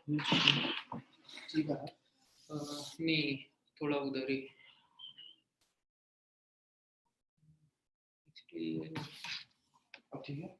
ठीक है। नहीं, थोड़ा उधर ही। अब ठीक है।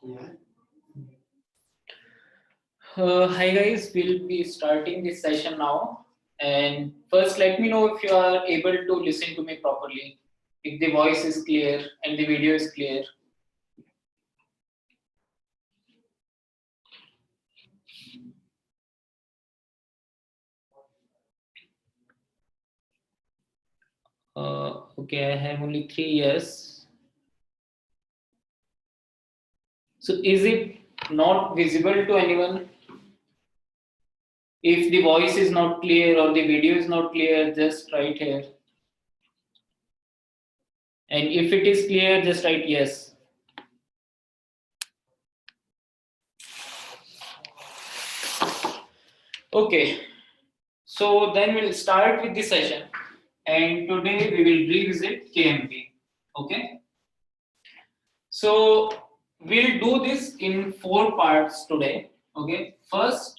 Yeah. Hi guys, we'll be starting this session now. And first, let me know if you are able to listen to me properly, if the voice is clear and the video is clear. Okay, I have only 3 years. So is it not visible to anyone? If the voice is not clear or the video is not clear, just write here. And if it is clear, just write yes. Okay, so then we'll start with the session. And today we will revisit KMP. Okay, so we'll do this in 4 parts today. Okay, first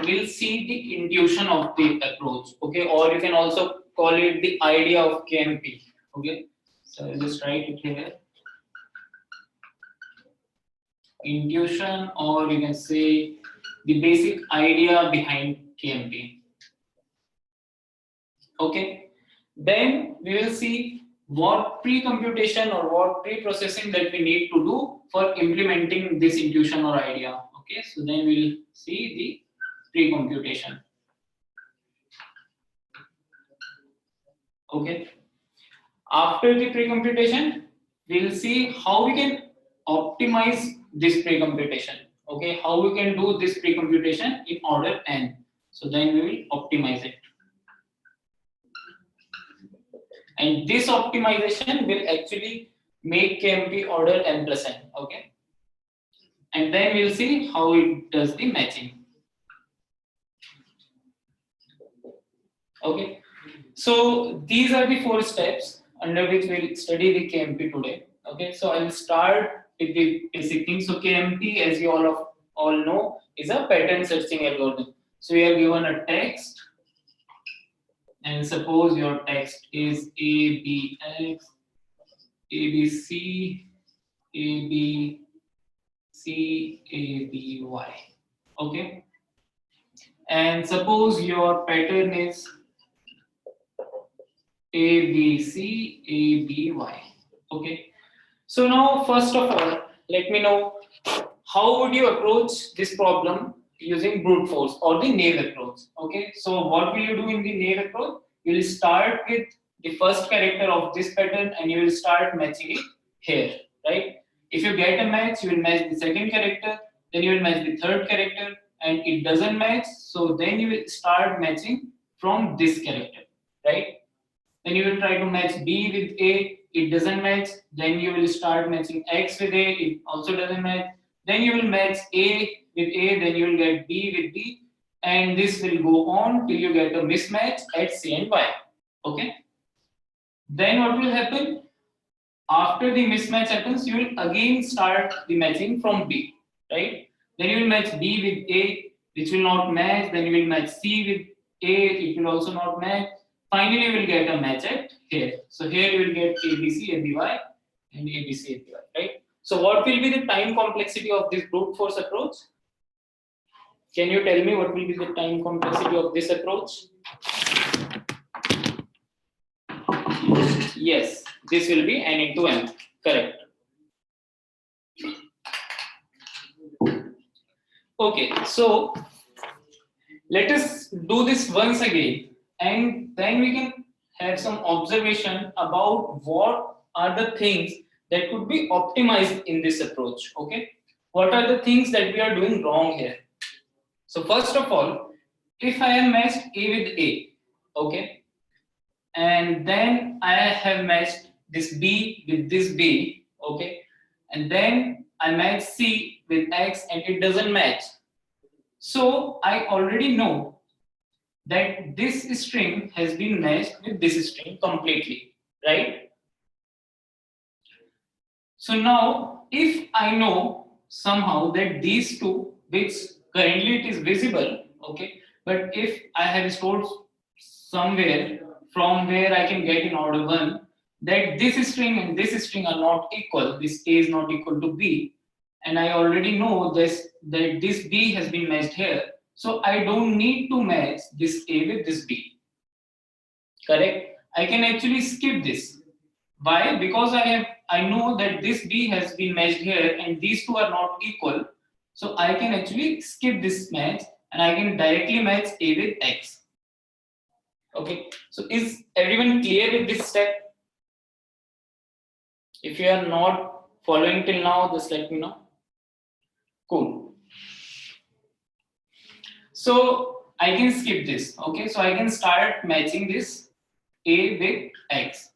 we'll see the intuition of the approach. Okay, or you can also call it the idea of KMP. Okay, so I'll just write it here. Intuition, or you can say the basic idea behind KMP. Okay, then we will see what pre-computation or what pre-processing that we need to do for implementing this intuition or idea. Okay, so then we'll see the pre-computation. Okay, after the pre-computation, we'll see how we can optimize this pre-computation. Okay, how we can do this pre-computation in order n. So then we will optimize it. And this optimization will actually make KMP order n plus n. Okay, and then we'll see how it does the matching. Okay, so these are the 4 steps under which we'll study the KMP today. Okay, so I'll start with the basic things. So KMP, as you all know, is a pattern searching algorithm. So we are given a text, and suppose your text is ABX, ABC, ABC, ABY. Okay, and suppose your pattern is ABC, ABY. Okay, so now first of all, let me know how would you approach this problem using brute force or the naive approach. Okay, so what will you do in the naive approach? You will start with the first character of this pattern and you will start matching it here, right? If you get a match, you will match the second character, then you will match the third character, and it doesn't match, so then you will start matching from this character, right? Then you will try to match B with A, it doesn't match. Then you will start matching X with A, it also doesn't match. Then you will match A with A, then you will get B with B, and this will go on till you get a mismatch at C and Y. Okay. Then what will happen? After the mismatch happens, you will again start the matching from B, right? Then you will match B with A, which will not match. Then you will match C with A, it will also not match. Finally, you will get a match at here. So here you will get ABC, ABY, and ABC, ABY, right? So what will be the time complexity of this brute force approach? Can you tell me what will be the time complexity of this approach? Yes, this will be n into m, correct. Okay, so let us do this once again, and then we can have some observation about what are the things that could be optimized in this approach. Okay, what are the things that we are doing wrong here? So first of all, if I am matched A with A, okay, and then I have matched this B with this B, okay, and then I match C with X and it doesn't match. So I already know that this string has been matched with this string completely, right? So now if I know somehow that these two, which currently it is visible, okay, but if I have stored somewhere from where I can get in order 1 that this string and this string are not equal, this A is not equal to B, and I already know this that this B has been matched here. So I don't need to match this A with this B. Correct? I can actually skip this. Why? Because I know that this B has been matched here and these two are not equal. So I can actually skip this match and I can directly match A with X. Okay. So is everyone clear with this step? If you are not following till now, just let me know. Cool. So I can skip this. Okay. So I can start matching this A with X.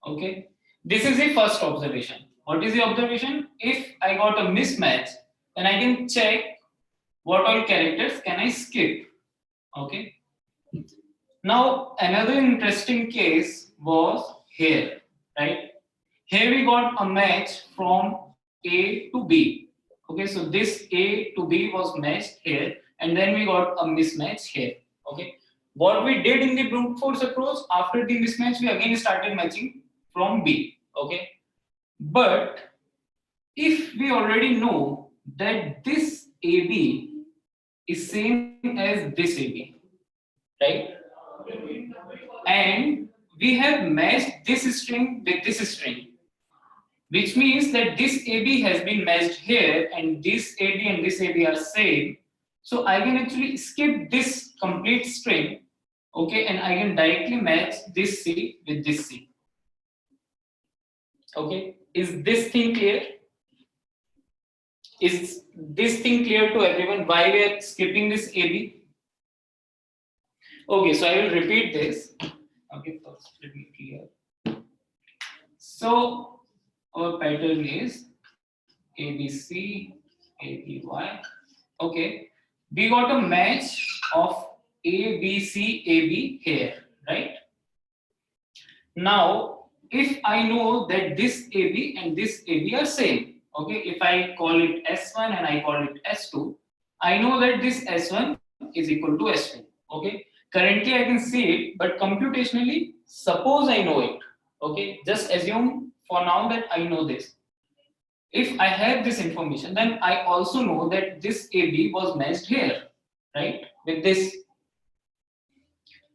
Okay. This is the first observation. What is the observation? If I got a mismatch, then I can check what all characters can I skip. Okay. Now another interesting case was here, right? Here we got a match from A to B. Okay, so this A to B was matched here, and then we got a mismatch here. Okay, what we did in the brute force approach, after the mismatch, we again started matching from B. Okay, but if we already know that this AB is same as this AB, right? And we have matched this string with this string, which means that this AB has been matched here and this AB and this AB are same. So I can actually skip this complete string, okay, and I can directly match this C with this C. Okay, is this thing clear? Is this thing clear to everyone why we are skipping this AB? Okay, so I will repeat this. Okay, first let me clear. So our pattern is ABC, ABY. Okay, we got a match of ABC, AB here, right? Now, if I know that this AB and this AB are same, okay, if I call it S1 and I call it S2, I know that this S1 is equal to S2. Okay, currently I can see it, but computationally, suppose I know it. Okay, just assume for now that I know this. If I have this information, then I also know that this AB was matched here, right, with this.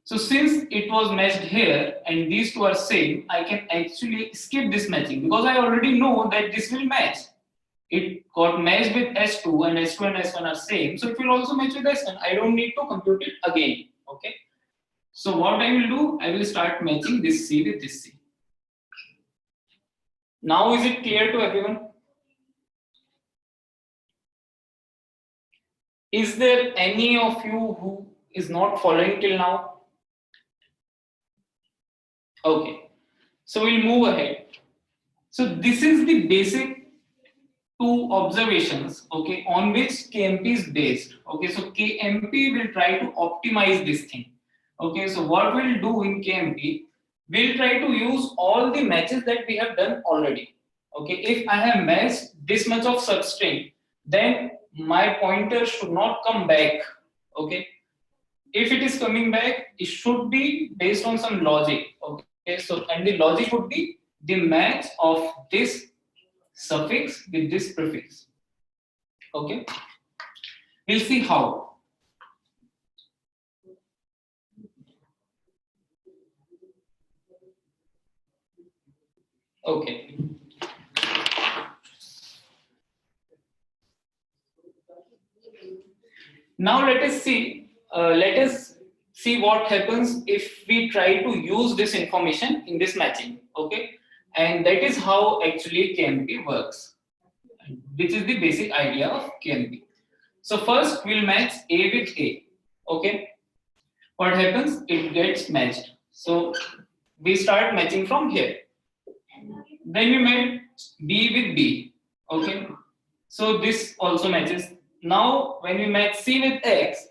So since it was matched here and these two are same, I can actually skip this matching because I already know that this will match. It got matched with S2 and S2 and S1 are same, so it will also match with S1. I don't need to compute it again, okay? So what I will do, I will start matching this C with this C. Now is it clear to everyone? Is there any of you who is not following till now? Okay, so we'll move ahead. So this is the basic two observations, okay, on which KMP is based. Okay, so KMP will try to optimize this thing. Okay, so what we'll do in KMP, we'll try to use all the matches that we have done already. Okay, if I have matched this much of substring, then my pointer should not come back. Okay, if it is coming back, it should be based on some logic. Okay, so and the logic would be the match of this suffix with this prefix. Okay, we'll see how. Okay. Now let us see. Let us see what happens if we try to use this information in this matching. Okay, and that is how actually KMP works, which is the basic idea of KMP. So first we'll match A with A. Okay, what happens? It gets matched. So we start matching from here. Then we match B with B. Okay, so this also matches. Now when we match C with X,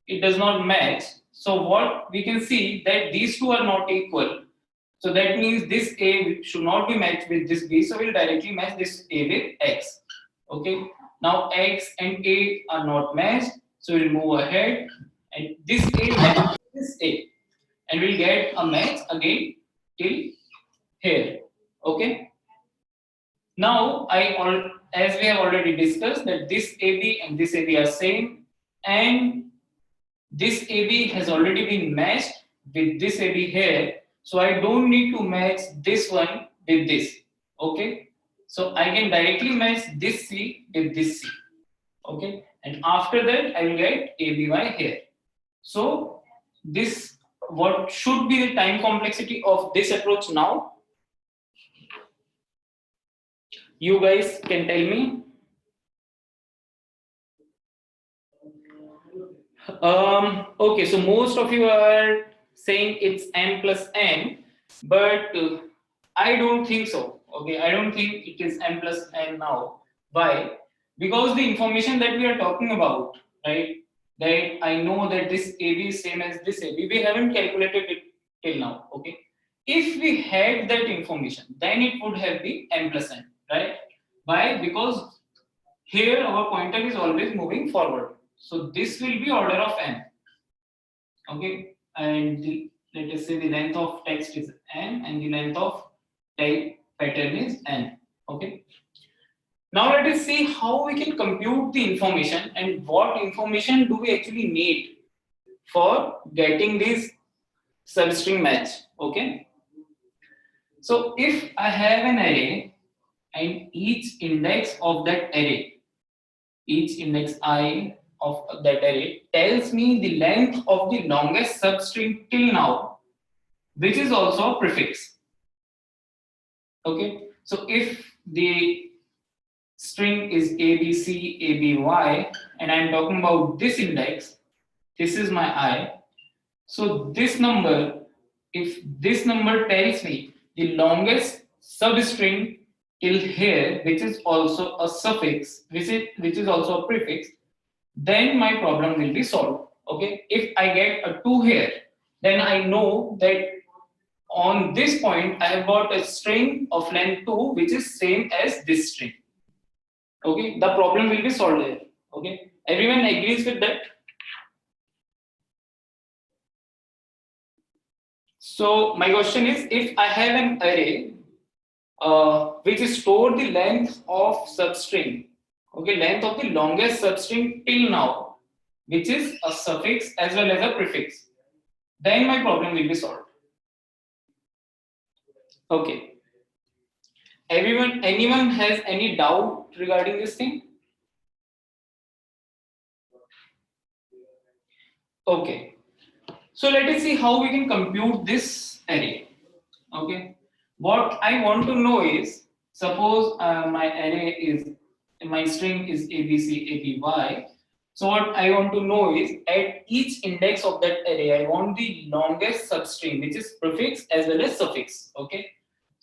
it does not match. So what we can see that these two are not equal. So that means this A should not be matched with this B. So we'll directly match this A with X. Okay. Now X and A are not matched. So we'll move ahead and this A matches this A. And we'll get a match again till here. Okay. Now as we have already discussed that this AB and this AB are same, and this AB has already been matched with this AB here, so I don't need to match this one with this. Okay, so I can directly match this C with this C. Okay, and after that I will get ABY here. So this, what should be the time complexity of this approach now? You guys can tell me. Okay, so most of you are saying it's m plus n, but I don't think so. Okay, I don't think it is m plus n now. Why? Because the information that we are talking about, right? That I know that this AB is same as this AB, we haven't calculated it till now. Okay, if we had that information, then it would have been m plus n, right? Why? Because here our pointer is always moving forward. So this will be order of n. Okay, and let us say the length of text is n and the length of type pattern is n. Okay. Now let us see how we can compute the information and what information do we actually need for getting this substring match. Okay. So if I have an array and each index of that array, each index I of that array tells me the length of the longest substring till now, which is also a prefix. Okay, so if the string is ABC, ABY, and I'm talking about this index, this is my I. So this number, if this number tells me the longest substring till here, which is also a suffix, which is also a prefix, then my problem will be solved. Okay, if I get a 2 here, then I know that on this point I have got a string of length 2 which is same as this string. Okay, the problem will be solved here. Okay, everyone agrees with that? So my question is, if I have an array which is stored the length of substring, okay, length of the longest substring till now, which is a suffix as well as a prefix, then my problem will be solved. Okay. Anyone has any doubt regarding this thing? Okay. So let us see how we can compute this array. Okay. What I want to know is, suppose my string is ABC, ABY. So what I want to know is, at each index of that array, I want the longest substring, which is prefix as well as suffix. Okay.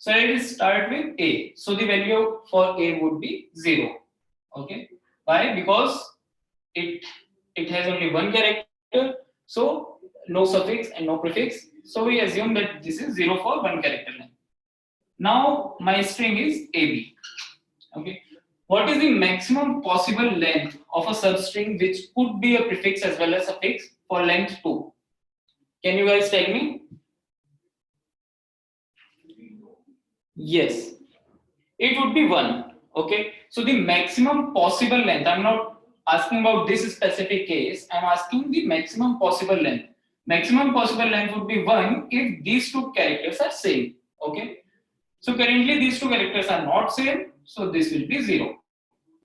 So let us start with A. So the value for A would be 0. Okay. Why? Because it has only one character. So no suffix and no prefix. So we assume that this is 0 for one character length. Now my string is AB. Okay. What is the maximum possible length of a substring which could be a prefix as well as suffix for length 2? Can you guys tell me? Yes, it would be 1. Okay, so the maximum possible length, I'm not asking about this specific case, I'm asking the maximum possible length. Maximum possible length would be 1 if these two characters are same. Okay, so currently these two characters are not same, so this will be 0.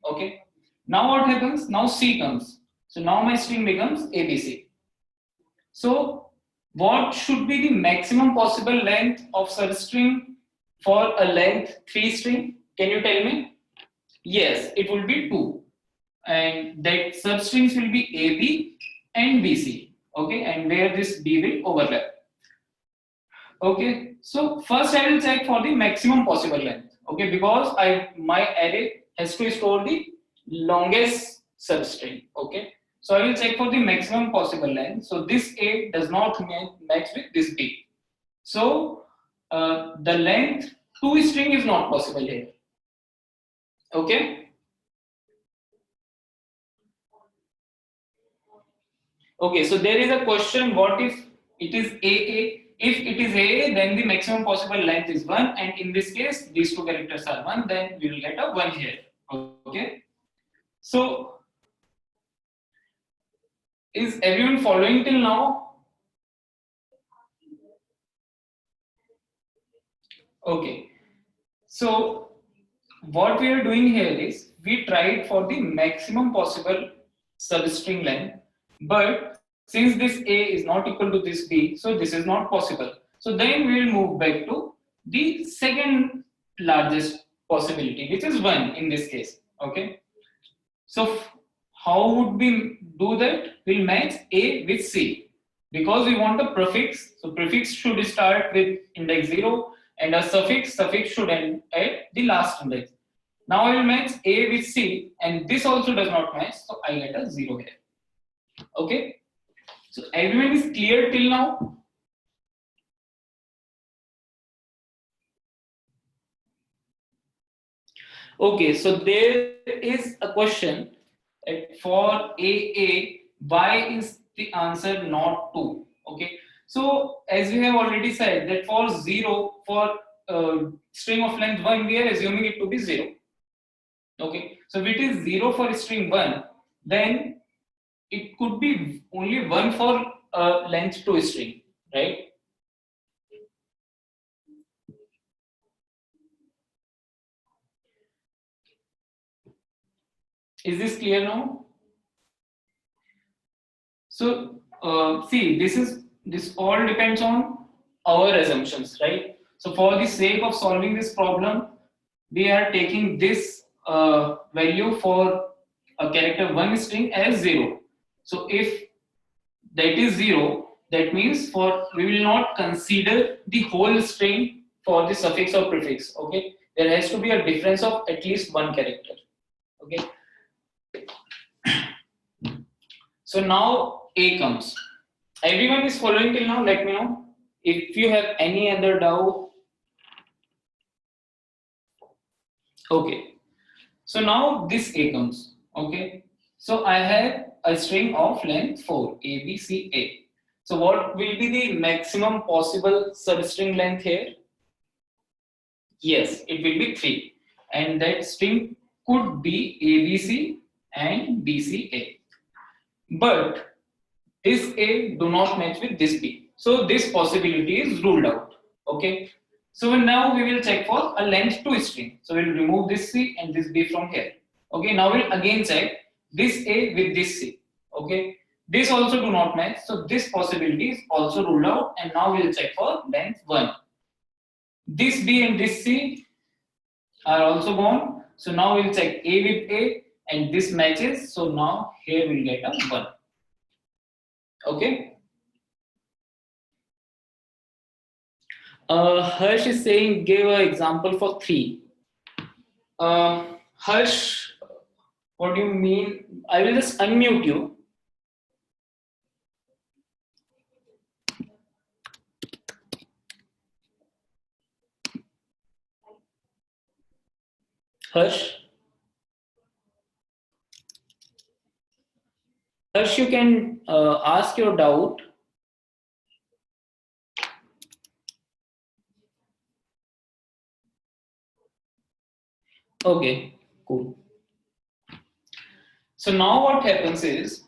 Okay, now what happens? Now C comes, so now my string becomes ABC. So what should be the maximum possible length of substring for a length 3 string? Can you tell me? Yes, it will be 2, and that substrings will be AB and BC. Okay, and where this B will overlap. Okay, so first I will check for the maximum possible length. Okay, because my array has to store the longest substring. Okay, so I will check for the maximum possible length. So this A does not match with this B. So the length 2 string is not possible here. Okay. Okay, so there is a question, what if it is AA? If it is AA, then the maximum possible length is 1, and in this case, these two characters are 1, then we will get a 1 here. Okay. Okay. So is everyone following till now? Okay. So what we are doing here is we tried for the maximum possible substring length, but since this A is not equal to this B, so this is not possible. So then we will move back to the second largest possibility, which is 1 in this case. Okay. So how would we do that? We'll match A with C because we want a prefix. So prefix should start with index 0 and a suffix should end at the last index. Now I will match A with C and this also does not match, so I get a 0 here. Okay. So everyone is clear till now? Okay, so there is a question for AA, why is the answer not 2? Okay, so as we have already said that for 0, for string of length 1, we are assuming it to be 0. Okay, so if it is 0 for string 1, then it could be only 1 for length 2 string, right? Is this clear now? So see, this all depends on our assumptions, right? So for the sake of solving this problem, we are taking this value for a character 1 string as 0. So if that is 0, that means for we will not consider the whole string for the suffix or prefix. Okay, there has to be a difference of at least 1 character. Okay. So now A comes. Everyone is following till now? Let me know if you have any other doubt. Okay. So now this A comes. Okay. So I have a string of length 4, A, B, C, A. So what will be the maximum possible substring length here? Yes, it will be 3. And that string could be ABC and BCA. But this A do not match with this B. So this possibility is ruled out. Okay. So now we will check for a length 2 string. So we'll remove this C and this B from here. Okay. Now we'll again check this A with this C. Okay. This also do not match. So this possibility is also ruled out. And now we'll check for length 1. This B and this C are also gone. So now we'll check A with A and this matches. So now here we'll get a 1. Okay. Harsh is saying give an example for 3. Harsh, what do you mean? I will just unmute you. Harsh? Harsh, you can ask your doubt. Okay, cool. So now what happens is,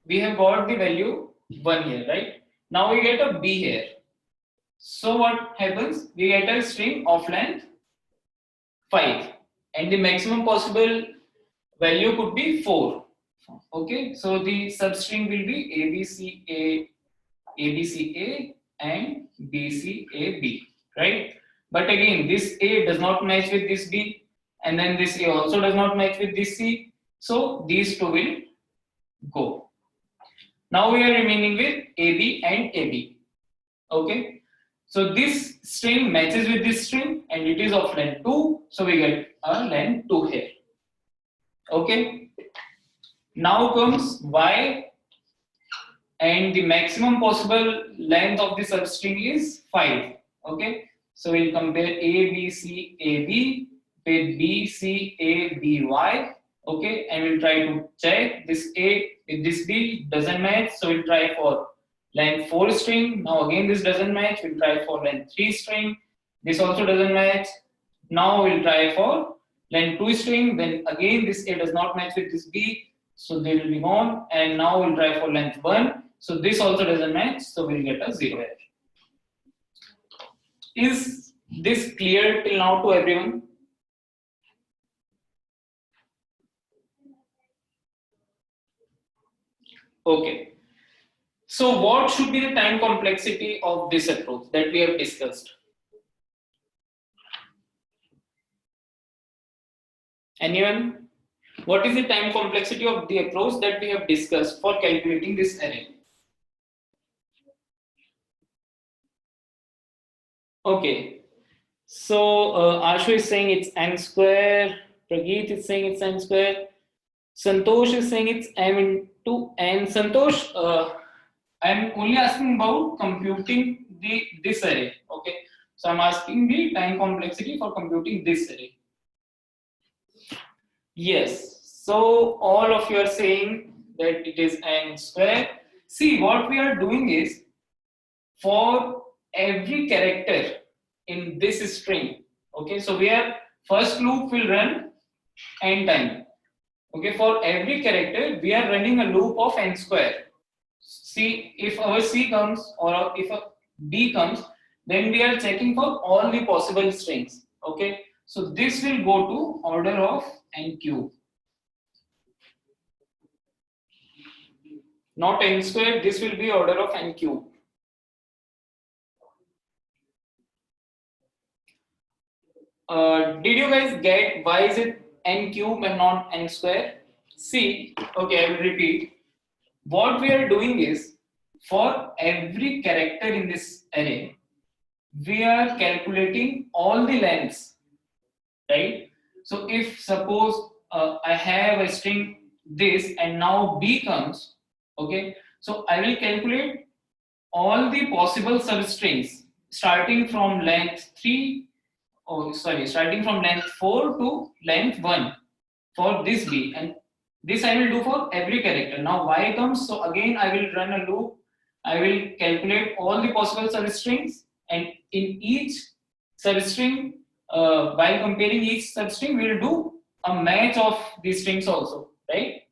we have got the value 1 here, right? Now we get a B here. So what happens? We get a string of length 5 and the maximum possible value could be 4. Okay, so the substring will be ABCA, ABCA and BCAB, right? But again, this A does not match with this B, and then this A also does not match with this C. So these two will go. Now we are remaining with AB and AB. Okay, so this string matches with this string and it is of length 2, so we get a length 2 here. Okay, now comes Y, and the maximum possible length of the substring is 5. Okay, so we'll compare ABCAB with BCABY. Okay, and we'll try to check this A with this B doesn't match, so we'll try for length 4 string. Now again this doesn't match, we'll try for length 3 string. This also doesn't match. Now we'll try for length 2 string, then again this A does not match with this B, so they will be gone, and now we'll try for length 1, so this also doesn't match, so we'll get a 0 error. Is this clear till now to everyone? Okay. So what should be the time complexity of this approach that we have discussed? Anyone? What is the time complexity of the approach that we have discussed for calculating this array? Okay. So Ashu is saying it's n square, Prageet is saying it's n square, Santosh is saying it's m into n. Santosh, I'm only asking about computing this array. Okay, so I'm asking the time complexity for computing this array. Yes, so all of you are saying that it is n square. See, what we are doing is, for every character in this string, okay, so we are first loop will run n time. Okay, for every character we are running a loop of n square. See, if our C comes or if a D comes, then we are checking for all the possible strings. Okay, so this will go to order of n cube, not n square. This will be order of n cube. Did you guys get why is it n cube and not n square? See, okay, I will repeat. What we are doing is, for every character in this array, we are calculating all the lengths, right? So if suppose I have a string this and now B comes, okay, so I will calculate all the possible substrings starting from length 3, starting from length 4 to length 1 for this B, and this I will do for every character. Now Y comes, so again I will run a loop. I will calculate all the possible substrings, and in each substring, while comparing each substring, we will do a match of these strings also, right?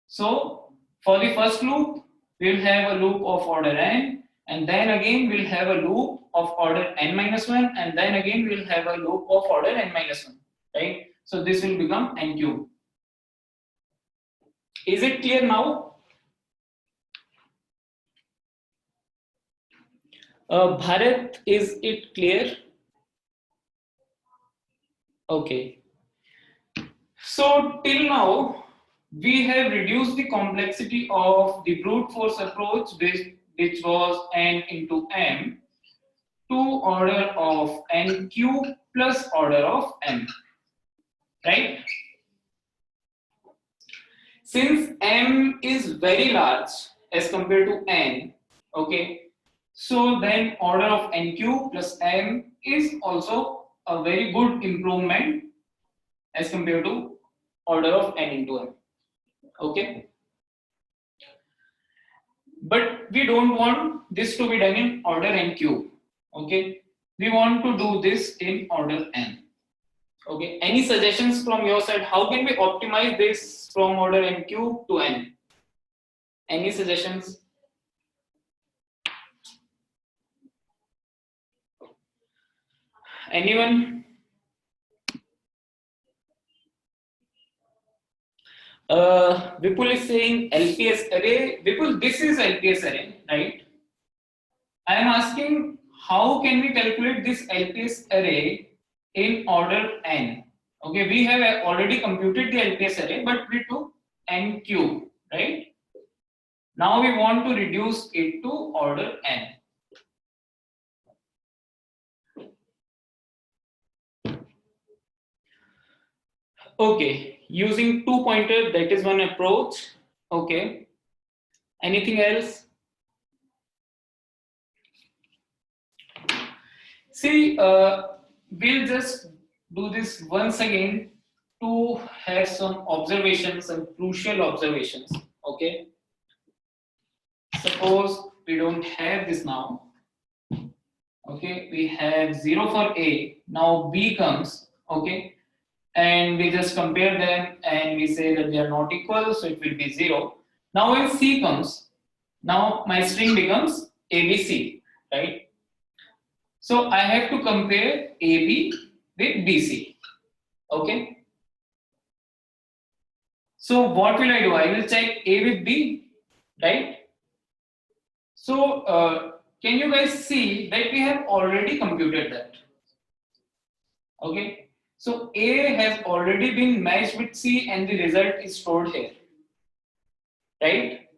So for the first loop, we will have a loop of order n, and then again we'll have a loop of order n minus 1, and then again we'll have a loop of order n minus 1, right? So this will become n cube. Is it clear now? Bharat, is it clear? Okay. So till now, we have reduced the complexity of the brute force approach, which was n into m, to order of n cube plus order of m, right? Since m is very large as compared to n, okay, so then order of n cube plus m is also a very good improvement as compared to order of n into m, okay. But we don't want this to be done in order n cube, okay. We want to do this in order n. Okay, any suggestions from your side? How can we optimize this from order n cube to n? Any suggestions? Anyone? Vipul is saying LPS array. Vipul, this is LPS array, right? I am asking, how can we calculate this LPS array in order n? Okay, we have already computed the LPS array, but we took n cube, right? Now we want to reduce it to order n. Okay, using 2 pointer, that is one approach. Okay, anything else? See, we'll just do this once again to have some observations, some crucial observations. Okay, suppose we don't have this now. Okay, we have 0 for A, now B comes. Okay, and we just compare them and we say that they are not equal, so it will be 0. Now when C comes, now my string becomes ABC, right? So I have to compare AB with BC, okay? So what will I do? I will check A with B, right? So can you guys see that we have already computed that? Okay. So A has already been matched with C and the result is stored here, right?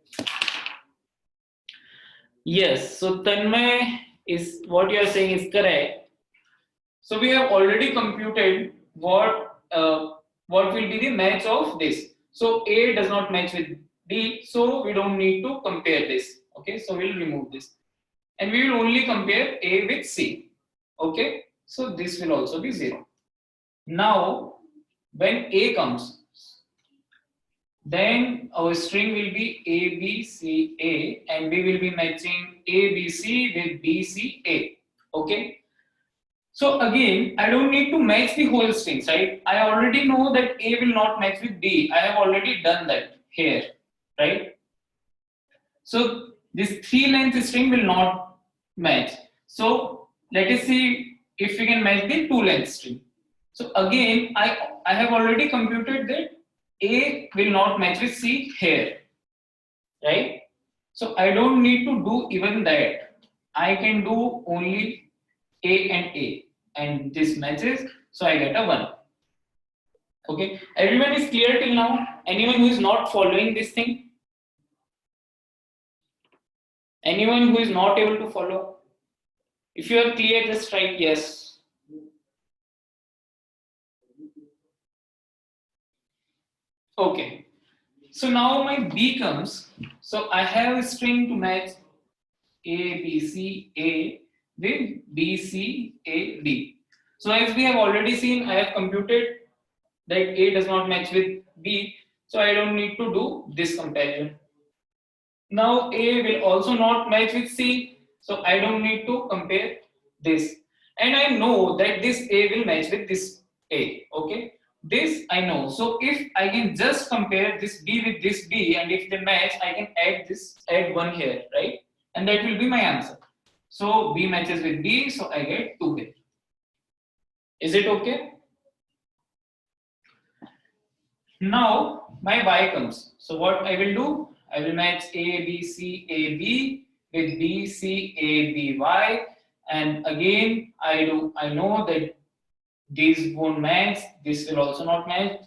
Yes. So Tanmay, is what you are saying is correct. So we have already computed what will be the match of this. So A does not match with B, so we don't need to compare this. Okay, so we'll remove this, and we will only compare A with C. Okay, so this will also be 0. Now, when A comes, then our string will be ABCA, and we will be matching ABC with BCA. Okay. So again, I don't need to match the whole strings, right? I already know that A will not match with B. I have already done that here, right? So this 3-length string will not match. So let us see if we can match the 2-length string. So again, I have already computed that A will not match with C here, right? So I don't need to do even that. I can do only A and A, and this matches, so I get a 1. Okay, everyone is clear till now? Anyone who is not following this thing? Anyone who is not able to follow? If you are clear, just write yes. Okay, so now my B comes. So I have a string to match A, B, C, A with B, C, A, B. So as we have already seen, I have computed that A does not match with B. So I don't need to do this comparison. Now A will also not match with C. So I don't need to compare this. And I know that this A will match with this A. Okay. This I know. So if I can just compare this B with this B, and if they match, I can add 1 here, right? And that will be my answer. So B matches with B, so I get 2 here. Is it okay? Now my Y comes. So what I will do? I will match A, B, C, A, B with B, C, A, B, Y. And again, I know that these won't match, this will also not match,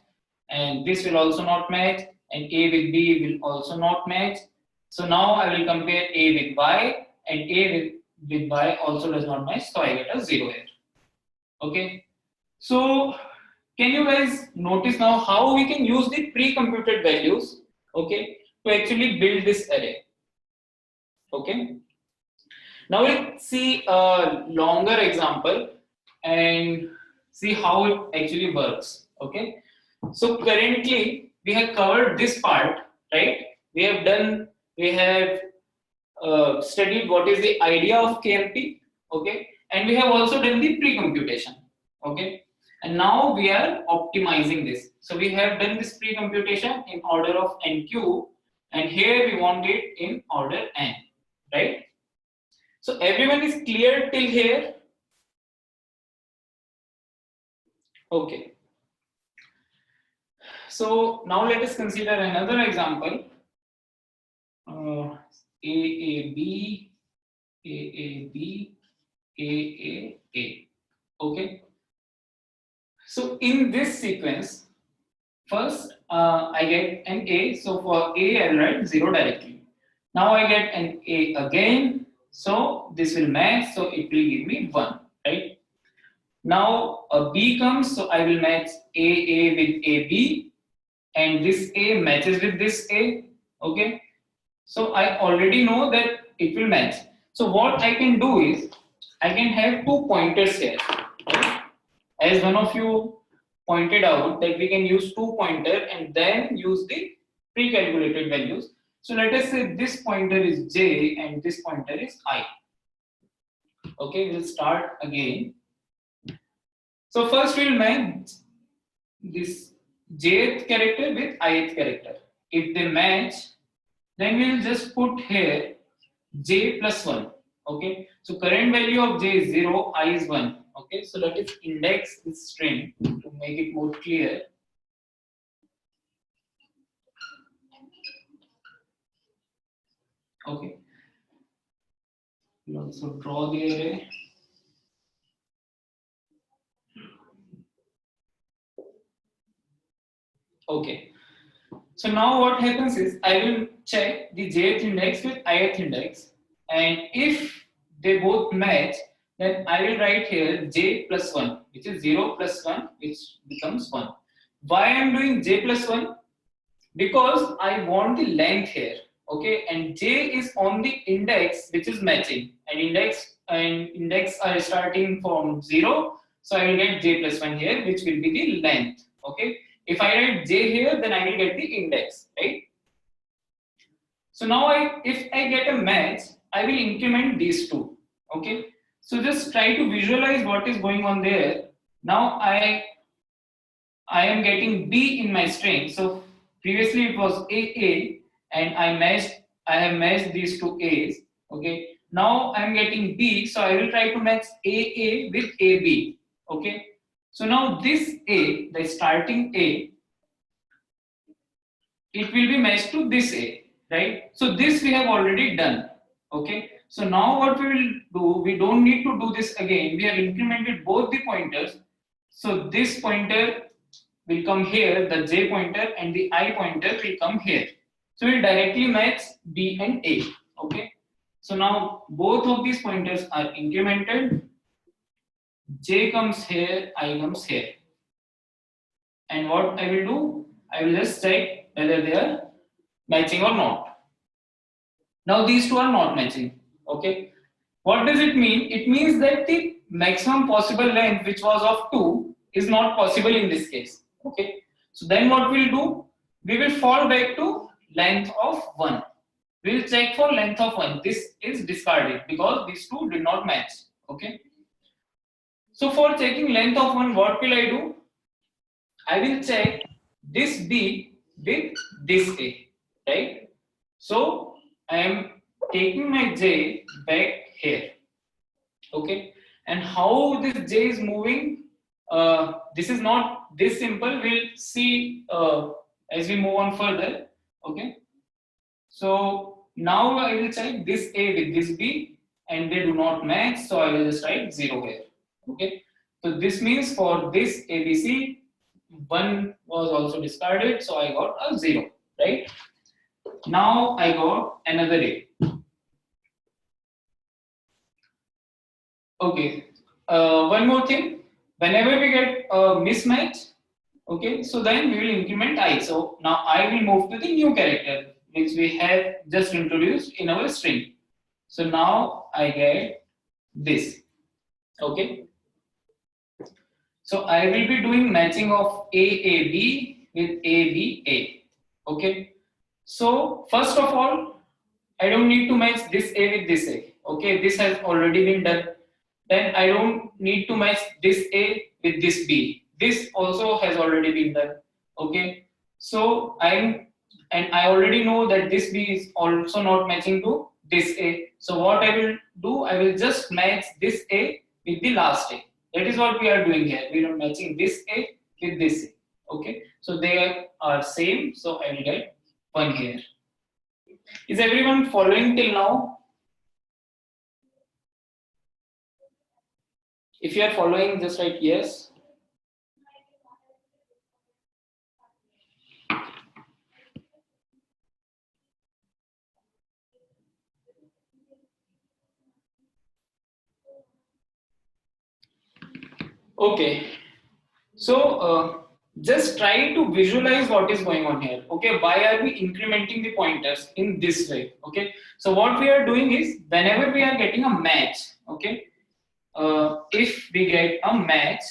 and this will also not match, and A with B will also not match. So now I will compare A with Y, and A with Y also does not match, so I get a 0 here. Okay. So can you guys notice now how we can use the pre-computed values, okay, to actually build this array? Okay. Now let's see a longer example and see how it actually works. Okay. So currently we have covered this part, right? We have studied what is the idea of KMP, okay, and we have also done the pre-computation, okay, and now we are optimizing this. So we have done this pre-computation in order of NQ, and here we want it in order N, right? So everyone is clear till here? Okay. So now let us consider another example. AAB, AAB, AAA. Okay. So in this sequence, first I get an A. So for A, I'll write 0 directly. Now I get an A again. So this will match. So it will give me 1, right? Now a B comes. So I will match AA with AB. And this A matches with this A. Okay. So I already know that it will match. So what I can do is I can have 2 pointers here. Right? As one of you pointed out that we can use 2 pointer and then use the pre-calculated values. So let us say this pointer is J and this pointer is I. Okay, we'll start again. So first we'll match this jth character with ith character. If they match, then we'll just put here j plus 1. Okay, so current value of j is 0, I is 1. Okay, so let us index this string to make it more clear. Okay, we'll also draw the array. Okay, so now what happens is I will check the jth index with ith index, and if they both match, then I will write here j plus 1, which is 0 plus 1, which becomes 1. Why I am doing j plus 1? Because I want the length here. Okay, and j is on the index which is matching, and index are starting from 0, so I will get j plus 1 here, which will be the length. Okay, if I write j here, then I will get the index, right? So now if I get a match, I will increment these two. Okay, so just try to visualize what is going on there. Now I am getting b in my string. So previously it was AA, and I have matched these two A's. Okay, now I'm getting B, so I will try to match AA with AB. Okay, so now this A, the starting A, it will be matched to this A, right? So this we have already done. Okay, so now what we will do, we don't need to do this again. We have incremented both the pointers. So this pointer will come here, the j pointer, and the I pointer will come here. So we'll directly match B and A. Okay, so now both of these pointers are incremented. J comes here, I comes here. And what I will do, I will just check whether they are matching or not. Now these two are not matching. Okay, what does it mean? It means that the maximum possible length, which was of 2, is not possible in this case. Okay, so then what we'll do, we will fall back to length of 1. We'll check for length of 1. This is discarded because these two did not match. Okay, so for checking length of 1, what will I do? I will check this B with this A, right? So I am taking my J back here. Okay, and how this J is moving, this is not this simple. We'll see as we move on further. Okay, so now I will check this A with this B, and they do not match, so I will just write 0 here. Okay, so this means for this ABC, 1 was also discarded, so I got a 0, right? Now I got another A. Okay, one more thing. Whenever we get a mismatch, okay, so then we will increment I. So now I will move to the new character which we have just introduced in our string. So now I get this. Okay. So I will be doing matching of AAB with ABA. Okay. So first of all, I don't need to match this A with this A. Okay, this has already been done. Then I don't need to match this A with this B. This also has already been done. Okay, so I already know that this B is also not matching to this A. So what I will do, I will just match this A with the last A. That is what we are doing here. We are matching this A with this A. Okay, so they are same. So I will get 1 here. Is everyone following till now? If you are following, just write yes. Okay, so just try to visualize what is going on here. Okay, why are we incrementing the pointers in this way? Okay, so what we are doing is whenever we are getting a match, okay, if we get a match,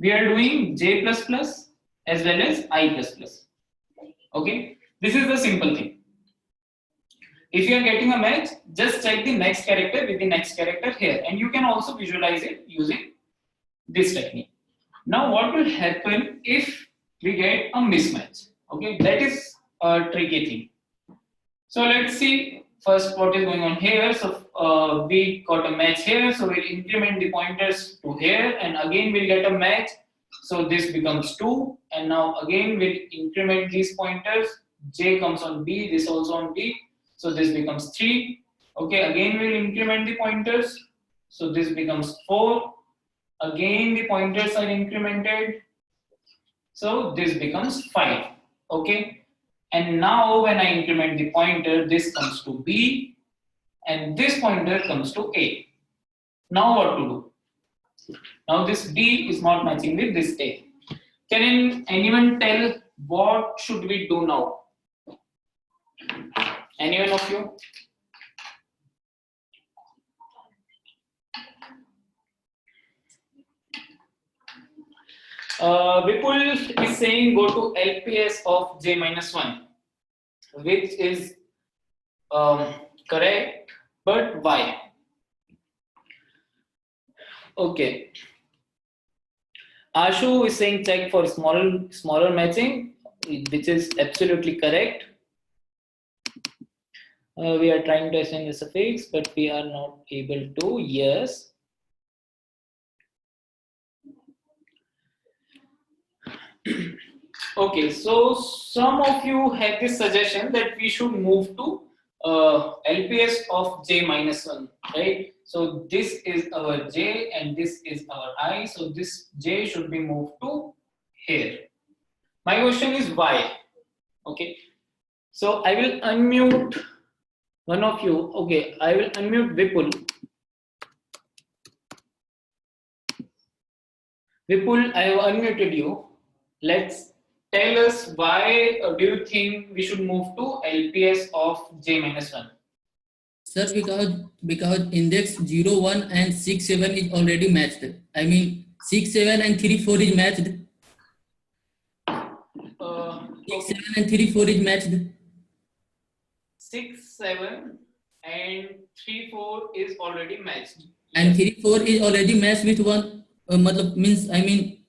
we are doing J++ as well as I++. Okay, this is the simple thing. If you are getting a match, just check the next character with the next character here, and you can also visualize it using this technique. Now what will happen if we get a mismatch? Okay, that is a tricky thing. So let's see first what is going on here. So we got a match here, so we'll increment the pointers to here, and again we'll get a match. So this becomes 2, and now again we'll increment these pointers. J comes on B, this also on B, so this becomes 3. Okay, again we'll increment the pointers, so this becomes 4. Again the pointers are incremented, so this becomes 5. Okay, and now when I increment the pointer, this comes to B and this pointer comes to A. Now what to do? Now this B is not matching with this A. Can anyone tell what should we do now? Anyone of you? Vipul is saying go to LPS of J minus 1, which is correct, but why? Okay. Ashu is saying check for smaller matching, which is absolutely correct. We are trying to assign the suffix, but we are not able to. Yes. Okay, so some of you have this suggestion that we should move to LPS of J minus 1, right? So this is our J and this is our I. So this J should be moved to here. My question is why? Okay, so I will unmute one of you. Okay, I will unmute Vipul. Vipul, I have unmuted you. Let's tell us why do you think we should move to LPS of J minus 1? Sir, because index 0, 1 and 6, 7 is already matched. I mean 6, 7 and 3, 4 is matched. 6, 7 and 3, 4 is matched. 6, 7 and 3, 4 is already matched. And 3, 4 is already matched with 1. Means I mean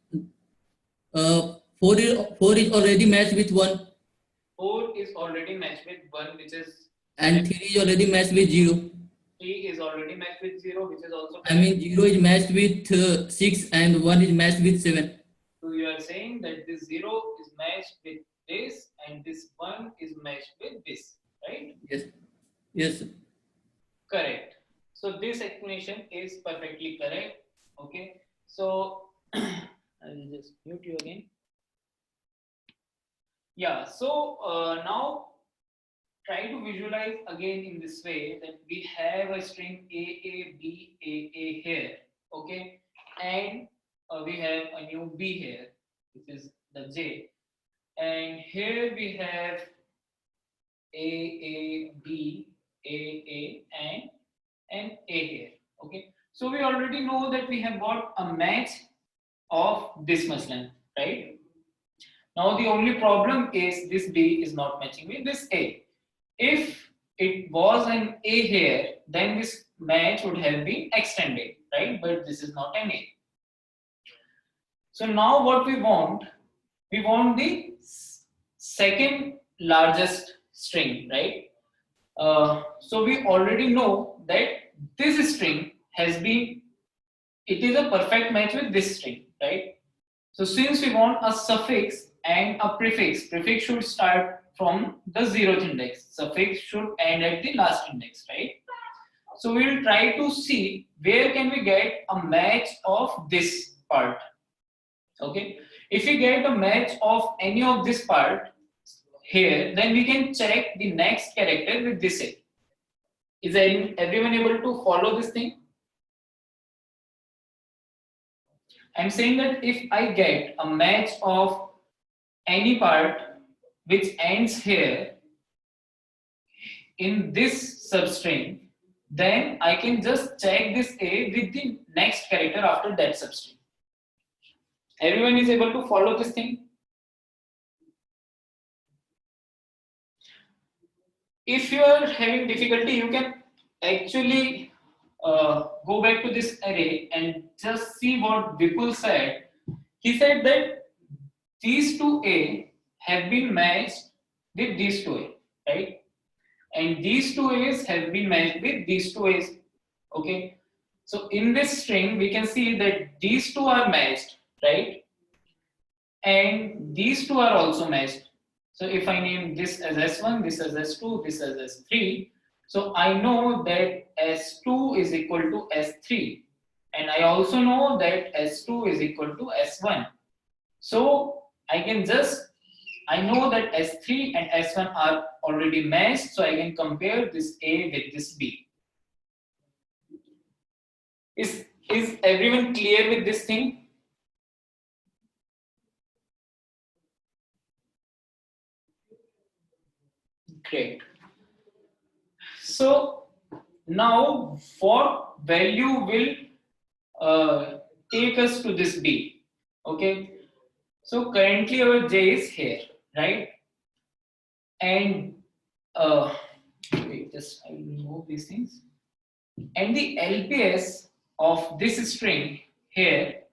4 is already matched with 1. 4 is already matched with 1, which is. And 3 is already matched with 0. 3 is already matched with 0, which is also. I mean 0 is matched with 6 and 1 is matched with 7. So you are saying that this 0 is matched with this and this 1 is matched with this, right? Yes. Yes. Correct. So this explanation is perfectly correct. Okay. So I will just mute you again. Yeah. So now try to visualize again in this way that we have a string A here. Okay. And we have a new B here, which is the J. And here we have A, B, A, and A here. Okay. So we already know that we have got a match of this much length, right? Now the only problem is this B is not matching with this A. If it was an A here, then this match would have been extended, right? But this is not an A. So now what we want the second largest string, right? So we already know that this string it is a perfect match with this string, right? So since we want a suffix and a prefix should start from the 0th index, suffix should end at the last index, right? So we will try to see where can we get a match of this part. Okay, if we get a match of any of this part here, then we can check the next character with this A. Is everyone able to follow this thing? I'm saying that if I get a match of any part which ends here in this substring, then I can just check this A with the next character after that substring. Everyone is able to follow this thing? If you are having difficulty, you can actually go back to this array and just see what Vipul said. he said that these two A have been matched with these two A, right? And these two A's have been matched with these two A's. Okay. So in this string, we can see that these two are matched, right? And these two are also matched. So if I name this as S1, this as S2, this as S3, so I know that S2 is equal to S3. And I also know that S2 is equal to S1. So I know that S3 and S1 are already matched, so I can compare this A with this B. Is everyone clear with this thing? Great. So now what value will take us to this B? Okay. So currently our J is here, right? And wait, just I will remove these things. And the LPS of this string here,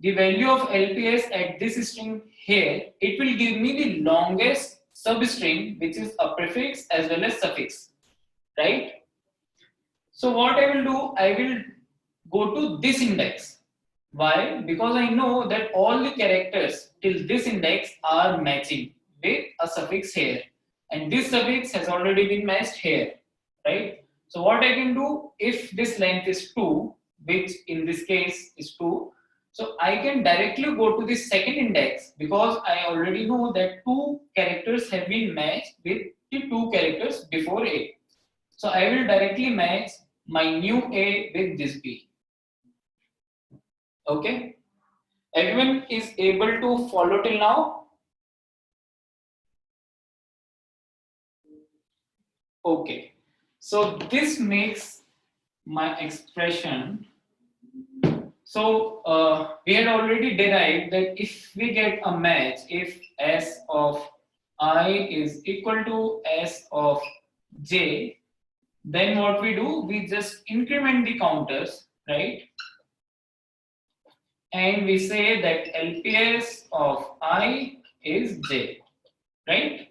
the value of LPS at this string here, it will give me the longest substring, which is a prefix as well as suffix, right? So what I will do, I will go to this index. Why? Because I know that all the characters till this index are matching with a suffix here, and this suffix has already been matched here, right? So what I can do, if this length is 2, which in this case is 2, so I can directly go to the second index because I already know that 2 characters have been matched with the 2 characters before A. So I will directly match my new A with this B. Okay? Everyone is able to follow till now? Okay. So this makes my expression. So we had already derived that if we get a match, if S of I is equal to S of J, then what we do, we just increment the counters, right? And we say that LPS of I is J, right?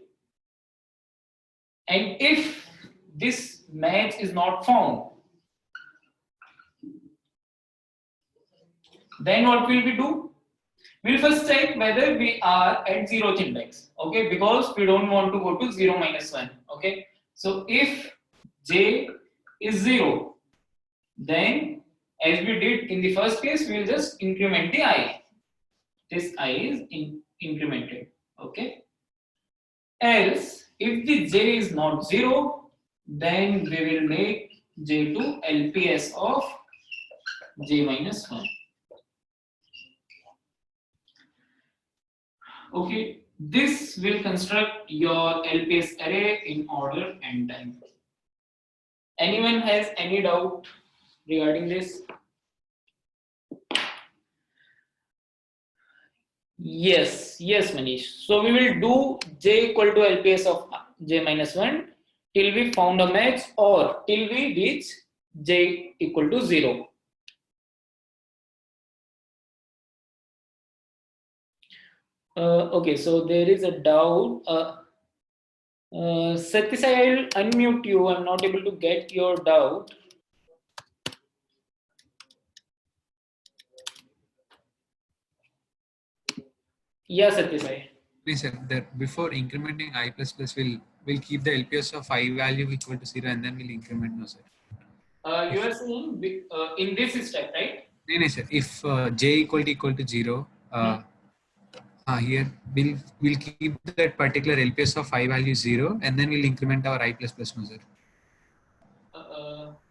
And if this match is not found, then what will we do? We'll first check whether we are at 0th index, okay? Because we don't want to go to 0 minus 1, okay? So if J is 0, then as we did in the first case, we'll just increment the I. This I is incremented, okay? Else, if the J is not 0, then we will make J to LPS of J minus 1. Okay, this will construct your LPS array in order and time. Anyone has any doubt regarding this? Yes, Manish. So we will do J equal to LPS of J minus 1 till we found a match or till we reach J equal to 0. Okay, so there is a doubt. Satyasai, I will unmute you. I'm not able to get your doubt. Yes, Satyasai. Please, sir, that before incrementing I++, we'll keep the LPS of I value equal to 0 and then we'll increment, no, sir. You are saying in this step, right? No, sir. If J equal to 0, here we'll keep that particular LPS of I value 0 and then we'll increment our I++, no, sir.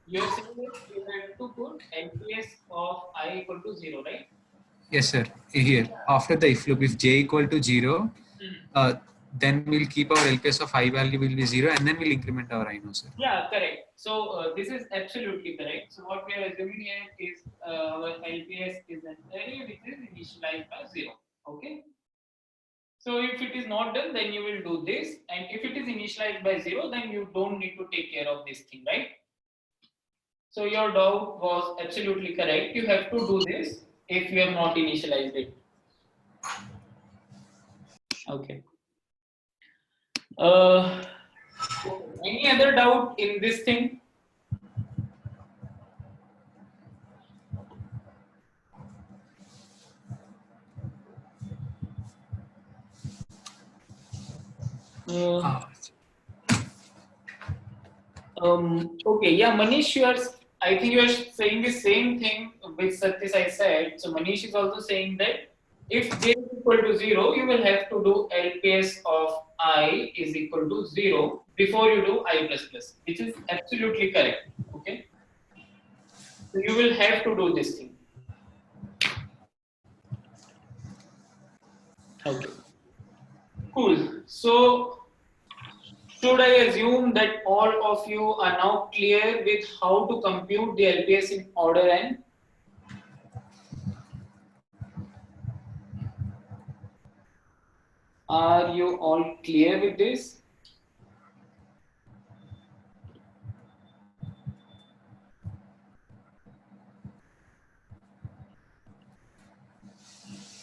You are saying that you have to put LPS of I equal to 0, right? Yes, sir. Here, after the if loop, if J equal to 0, then we'll keep our LPS of I value will be 0 and then we'll increment our I, no, sir. Yeah, correct. So this is absolutely correct. So what we are assuming here is our LPS is an array which is initialized by 0. Okay. So if it is not done, then you will do this, and if it is initialized by 0, then you don't need to take care of this thing, right? So your doubt was absolutely correct. You have to do this if you have not initialized it. Okay. Any other doubt in this thing? Ah, Okay, yeah, Manish, I think you are saying the same thing which Satyaj I said. So Manish is also saying that if j is equal to 0, you will have to do LPS of I is equal to 0 before you do I plus plus, which is absolutely correct. Okay, so you will have to do this thing. Okay, cool. So should I assume that all of you are now clear with how to compute the LPS in order n? Are you all clear with this?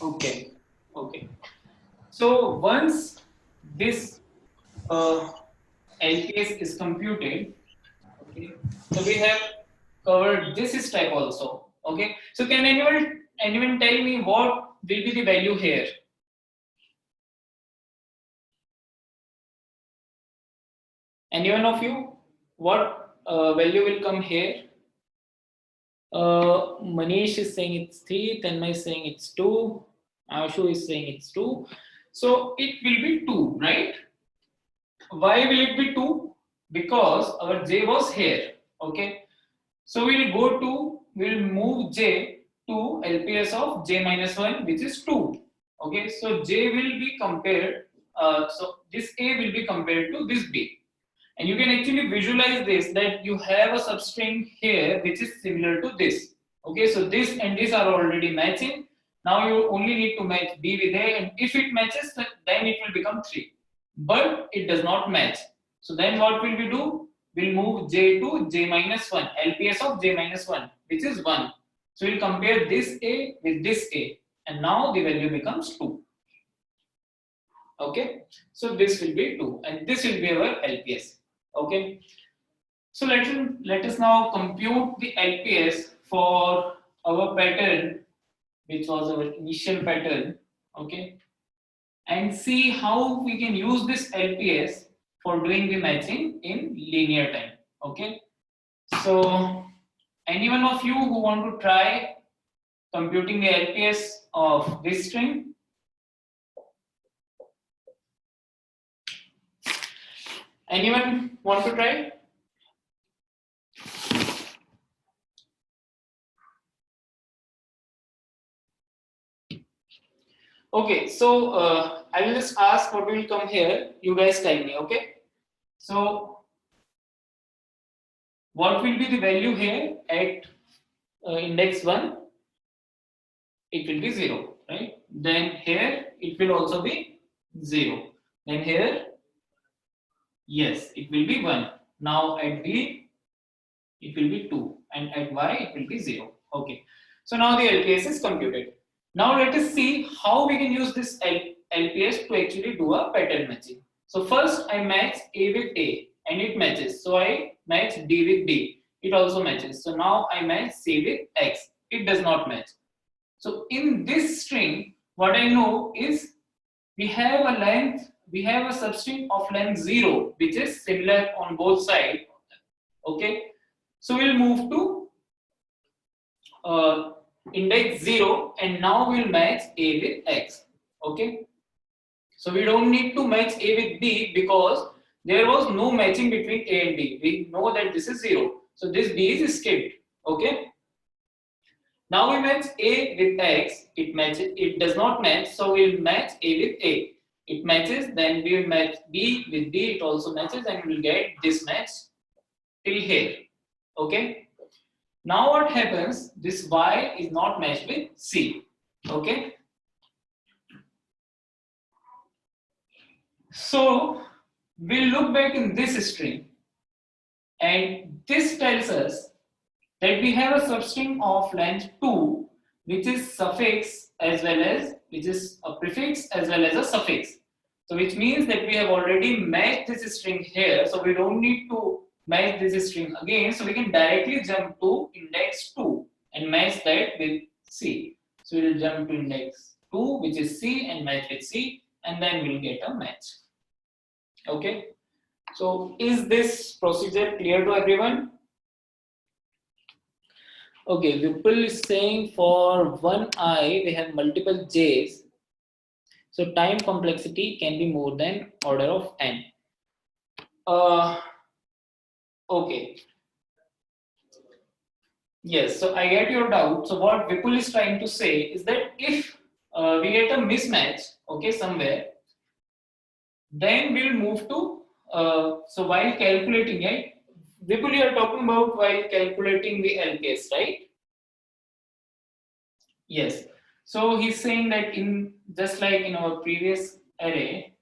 Okay, okay. So once this LPS is computed, okay, so we have covered this step also. Okay, so can anyone tell me what will be the value here? Anyone of you? What value will come here? Manish is saying it's 3, Tanmay is saying it's 2, Ashu is saying it's 2. So it will be 2, right? Why will it be 2? Because our j was here. Okay. So we'll move j to LPS of j minus 1, which is 2. Okay. So j will be compared, so this a will be compared to this b. And you can actually visualize this, that you have a substring here which is similar to this. Okay, so this and this are already matching. Now you only need to match B with A, and if it matches, then it will become 3. But it does not match. So then what will we do? We'll move J to J minus 1, LPS of J minus 1, which is 1. So we'll compare this A with this A, and now the value becomes 2. Okay, so this will be 2, and this will be our LPS. Okay, so let us now compute the LPS for our pattern, which was our initial pattern. Okay, and see how we can use this LPS for doing the matching in linear time. Okay, so anyone of you who want to try computing the LPS of this string? Anyone want to try? Okay, so I will just ask what will come here. You guys tell me, okay? So, what will be the value here at index 1? It will be 0, right? Then here it will also be 0. Then here, yes, it will be 1. Now at B, it will be 2. And at Y, it will be 0. Okay. So now the LPS is computed. Now let us see how we can use this LPS to actually do a pattern matching. So first I match A with A and it matches. So I match D with D. It also matches. So now I match C with X. It does not match. So in this string, what I know is we have a substring of length 0, which is similar on both sides. Okay. So we'll move to index 0 and now we'll match A with X. Okay, so we don't need to match A with B because there was no matching between A and B. We know that this is 0, so this B is skipped. Okay, now we match A with X. It matches, it does not match, so we'll match A with A. It matches, then we will match B with B. It also matches, and we'll get this match till here. Okay, now what happens, this Y is not matched with C. Okay, so we'll look back in this string and this tells us that we have a substring of length 2 which is suffix as well as, which is a prefix as well as a suffix. So which means that we have already matched this string here, so we don't need to match this string again, so we can directly jump to index 2 and match that with C. So we will jump to index 2, which is C, and match with C, and then we'll get a match. Okay, so is this procedure clear to everyone? Okay, Vipul is saying for one I we have multiple J's, so time complexity can be more than order of n. Okay. Yes, so I get your doubt. So what Vipul is trying to say is that if we get a mismatch, okay, somewhere, then we'll move to, so while calculating it, Vipul, you are talking about while calculating the LKS, right? Yes. So he's saying that in, just like in our previous array,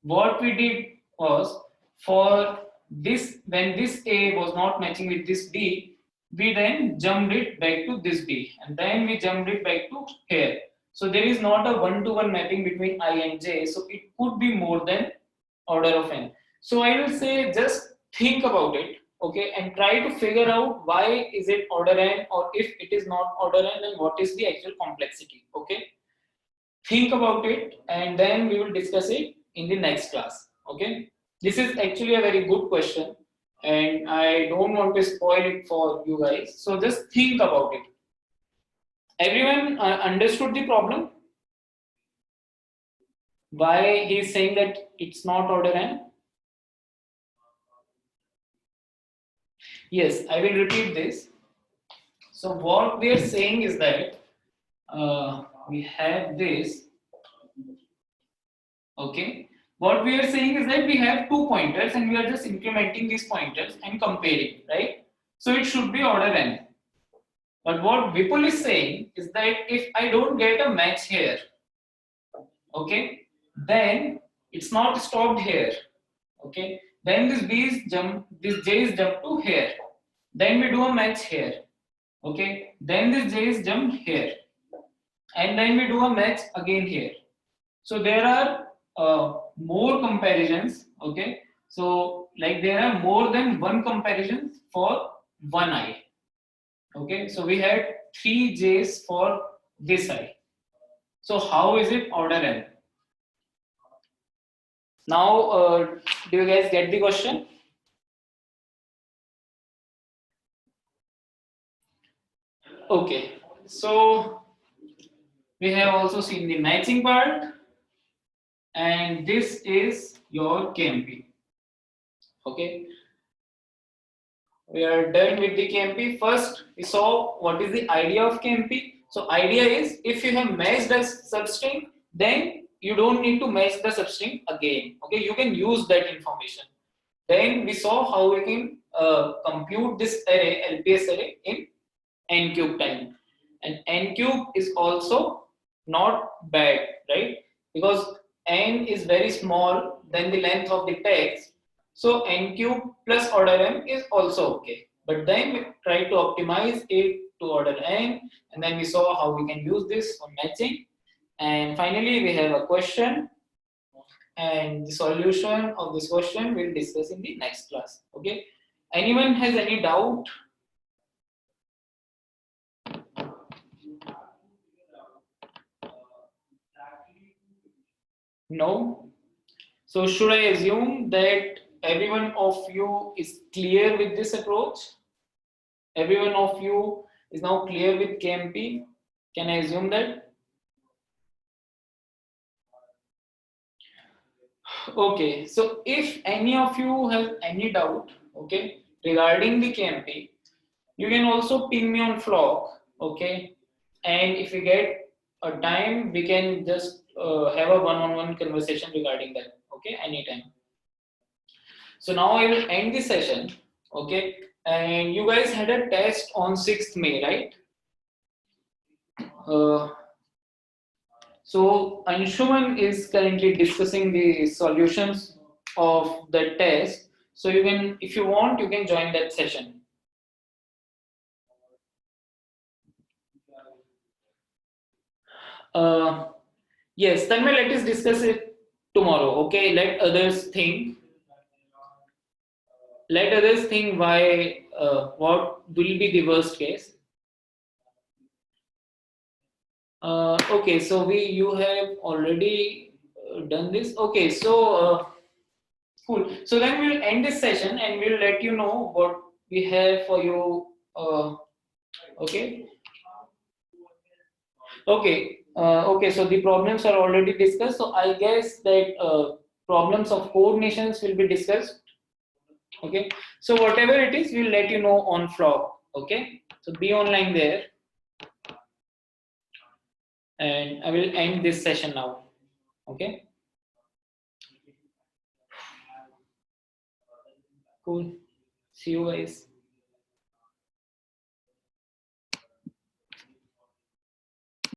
what we did was, for this, when this A was not matching with this B, we then jumped it back to this B, and then we jumped it back to here. So there is not a one-to-one mapping between I and J, so it could be more than order of n. So I will say just think about it, okay, and try to figure out why is it order n, or if it is not order n, then what is the actual complexity, okay. Think about it, and then we will discuss it in the next class, okay. This is actually a very good question, and I don't want to spoil it for you guys, so just think about it. Everyone understood the problem? Why he is saying that it's not order n? Yes, I will repeat this. So what we are saying is that we have this, okay. What we are saying is that we have 2 pointers and we are just incrementing these pointers and comparing, right? So it should be order n. But what Vipul is saying is that if I don't get a match here, okay, then it's not stopped here, okay. Then this B is jump, this J is jumped to here. Then we do a match here, okay. Then this J is jumped here, and then we do a match again here. So there are more comparisons, okay. So like there are more than one comparison for one I, okay. So we had 3 J's for this I. So how is it order n? Now do you guys get the question? Okay, so we have also seen the matching part, and this is your KMP. Okay, we are done with the KMP. First, we saw what is the idea of KMP. So idea is, if you have matched a substring, then you don't need to match the substring again. Okay, you can use that information. Then we saw how we can compute this array, LPS array, in n cube time. And n cube is also not bad, right? Because n is very small than the length of the text. So n cube plus order m is also okay. But then we try to optimize it to order n, and then we saw how we can use this for matching. And finally, we have a question, and the solution of this question we'll discuss in the next class. Okay. Anyone has any doubt? No? So should I assume that everyone of you is clear with this approach? Everyone of you is now clear with KMP? Can I assume that? Okay, so if any of you have any doubt, okay, regarding the KMP, you can also ping me on Flock, okay, and if we get a time, we can just have a one-on-one conversation regarding that, okay, anytime. So now I will end the session, okay, and you guys had a test on 6th May, right? So Anshuman is currently discussing the solutions of the test. So you can, if you want, you can join that session. Yes, Tanmay, let us discuss it tomorrow. Okay, let others think. Let others think why. What will be the worst case? Okay, so you have already done this. Okay, so cool. So then we'll end this session and we'll let you know what we have for you. Okay. Okay. Okay. So the problems are already discussed. So I guess that problems of coordinations will be discussed. Okay. So whatever it is, we'll let you know on Frog. Okay. So be online there. And I will end this session now. Okay. Cool. See you guys.